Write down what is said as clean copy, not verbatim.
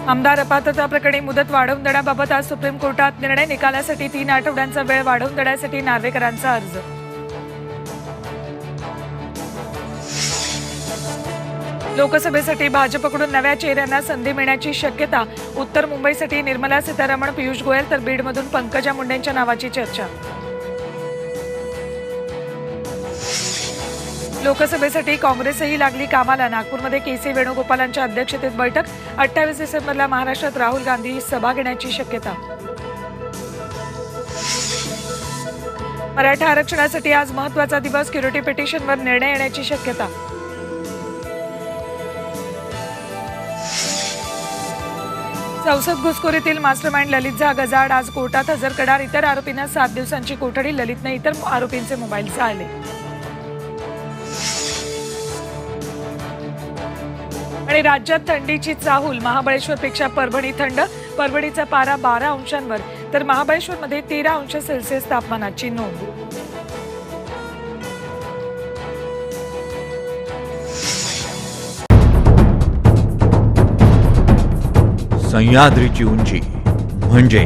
आमदार अपात्रता प्रकरणी मुदत वाढवून देण्याबाबत आज सुप्रीम कोर्टात निर्णय. निकालासाठी 3 आठवड्यांचा वेळ वाढवून देण्यासाठी नार्वेकरांचा अर्ज. लोकसभेसाठी भाजपकडून नव्या चेहऱ्यांना संधी मिळण्याची शक्यता. उत्तर मुंबईसाठी निर्मला सीतारमण, पियुष गोयल तर बीडमधून पंकजा मुंडेंच्या नावाची चर्चा. लोकसभेसाठी काँग्रेसही लागली कामाला. नागपूरमध्ये के.सी. वेणुगोपालांच्या अध्यक्षतेत बैठक. 28 डिसेंबरला महाराष्ट्रात राहुल गांधी सभा घेण्याची शक्यता. मराठा आरक्षणासाठी आज महत्त्वाचा दिवस. क्युरिटी पिटिशनवर निर्णय येण्याची शक्यता. संसद घुसखोरीतील मास्टरमाइंड ललित झा गजाआड आज कोर्टात हजर करणार. इतर आरोपींना 7 दिवसांची कोठडी. ललितने इतर आरोपींचे मोबाईल जाळले. आणि राज्यात थंडीची चाहूल. महाबळेश्वरपेक्षा परभणी थंड. परभणीचा पारा 12 अंशांवर तर महाबळेश्वरमध्ये 13 अंश सेल्सिअस तापमानाची नोंद. सह्याद्रीची उंची म्हणजे